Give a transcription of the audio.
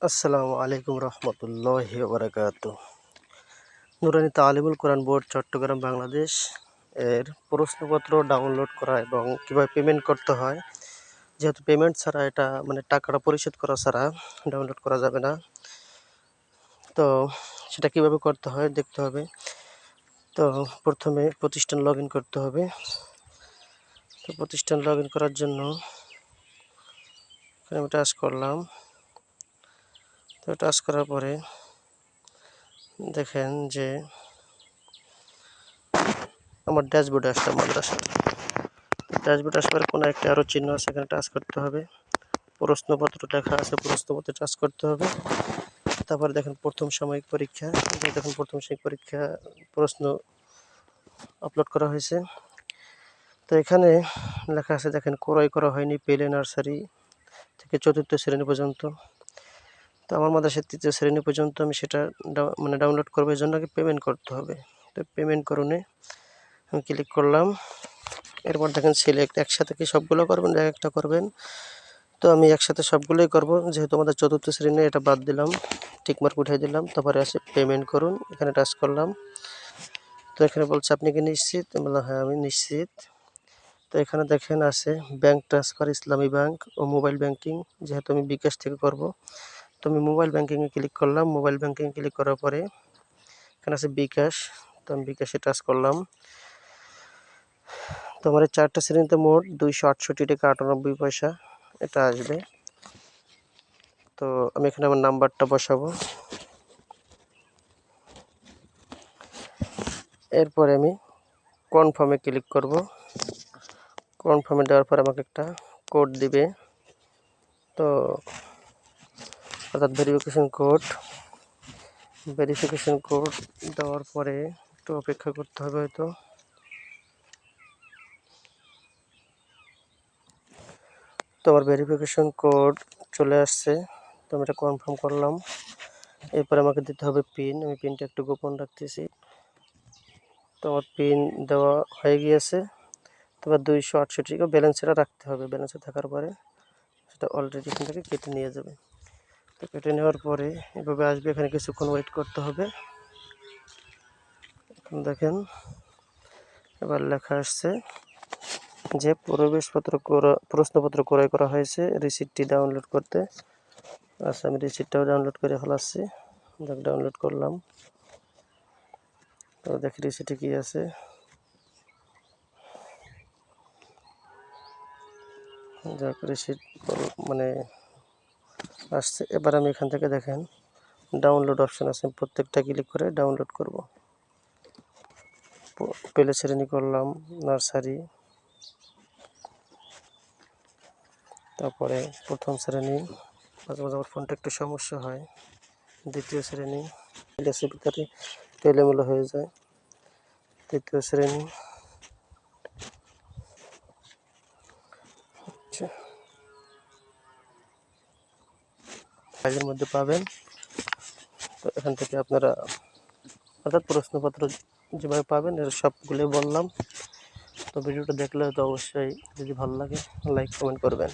আসসালামু আলাইকুম রহমতুল্লাহি ওয়া বারাকাতুহু। নুরানি তালিমুল কোরআন বোর্ড চট্টগ্রাম বাংলাদেশ এর প্রশ্নপত্র ডাউনলোড করা এবং কীভাবে পেমেন্ট করতে হয়, যেহেতু পেমেন্ট ছাড়া এটা টাকাটা পরিশোধ করা ছাড়া ডাউনলোড করা যাবে না। তো সেটা কিভাবে করতে হয় দেখতে হবে। তো প্রথমে প্রতিষ্ঠান লগ ইন করতে হবে। তো প্রতিষ্ঠান লগ ইন করার জন্য আমি টাচ করলাম। তো টাচ করার পরে দেখেন যে আমার ড্যাশবোর্ডে আসলাম মাদ্রাসা। ড্যাশবোর্ডে আসার কোনো একটা আরও চিহ্ন আছে, এখানে টাচ করতে হবে। প্রশ্নপত্র লেখা আছে, প্রশ্নপত্রে টাচ করতে হবে। তারপরে দেখেন প্রথম সাময়িক পরীক্ষা, দেখুন প্রথম সাময়িক পরীক্ষা প্রশ্ন আপলোড করা হয়েছে। তো এখানে লেখা আছে দেখেন, ক্রয় করা হয়নি পেলে নার্সারি থেকে ৪র্থ শ্রেণী পর্যন্ত। তো আমার মাদ্রাসার ৩য় শ্রেণী পর্যন্ত আমি সেটা ডাউনলোড করবো, এই জন্য আগে পেমেন্ট করতে হবে। তো পেমেন্ট করুনে আমি ক্লিক করলাম। এরপর দেখেন সিলেক্ট, একসাথে কি সবগুলো করবেন এক একটা করবেন। তো আমি একসাথে সবগুলোই করব, যেহেতু আমাদের ৪র্থ শ্রেণী, এটা বাদ দিলাম, টিকমার্ক উঠিয়ে দিলাম। তারপরে আসে পেমেন্ট করুন, এখানে টাচ করলাম। তো এখানে বলছে আপনি কি নিশ্চিত? আমি বললাম হ্যাঁ আমি নিশ্চিত। তো এখানে দেখেন আছে ব্যাংক ট্রান্সফার, ইসলামী ব্যাংক ও মোবাইল ব্যাংকিং, যেহেতু আমি বিকাশ থেকে করব। তো আমি মোবাইল ব্যাংকিংয়ে ক্লিক করলাম। মোবাইল ব্যাংকিংয়ে ক্লিক করার পরে এখানে আছে বিকাশ, তো আমি বিকাশে টাচ করলাম। তো আমার 4টা শ্রেণীতে মোট 268 টাকা 98 পয়সা এটা আসবে। তো আমি এখানে আমার নাম্বারটা বসাবো। এরপরে আমি কনফার্মে ক্লিক করব। কনফার্মে দেওয়ার পর আমাকে একটা কোড দিবে, তো অর্থাৎ ভেরিফিকেশন কোড দেওয়ার পরে একটু অপেক্ষা করতে হবে হয়তো। তো আমার ভেরিফিকেশন কোড চলে আসছে, তো আমি এটা কনফার্ম করলাম। এরপরে আমাকে দিতে হবে পিন, আমি পিনটা একটু গোপন রাখতেছি। তো আমার পিন দেওয়া হয়ে গিয়েছে। তবে 268 টাকা ব্যালেন্সটা রাখতে হবে। ব্যালেন্সে থাকার পরে সেটা অলরেডি এখান থেকে কেটে নিয়ে যাবে। তো কেটে নেওয়ার পরে এভাবে আসবে, এখানে কিছুক্ষণ ওয়েট করতে হবে। এখন দেখেন এবার লেখা আসছে যে প্রশ্নপত্র ক্রয় করা হয়েছে, রিসিপ্টটি ডাউনলোড করতে। আচ্ছা, আমি রিসিপ্টটাও ডাউনলোড করে ফেলাচ্ছি। ডাউনলোড করলাম। তো দেখি রিসিপ্টে কি আছে। যাক, রিসিপ্ট আসছে। এবার আমি এখান থেকে দেখেন ডাউনলোড অপশন আছে, প্রত্যেকটা ক্লিক করে ডাউনলোড করব। পেলে শ্রেণী করলাম, নার্সারি, তারপরে প্রথম শ্রেণী, মাঝে মাঝে আমার ফোনটা একটু সমস্যা হয়, দ্বিতীয় শ্রেণী, রেসিপিটাতে এলোমেলো হয়ে যায়, তৃতীয় শ্রেণী, কাজের মধ্যে পাবেন। তো এখান থেকে আপনারা অর্থাৎ প্রশ্নপত্র যেভাবে পাবেন এর সবগুলোই বললাম। তো ভিডিওটা দেখলে তো অবশ্যই যদি ভালো লাগে লাইক কমেন্ট করবেন।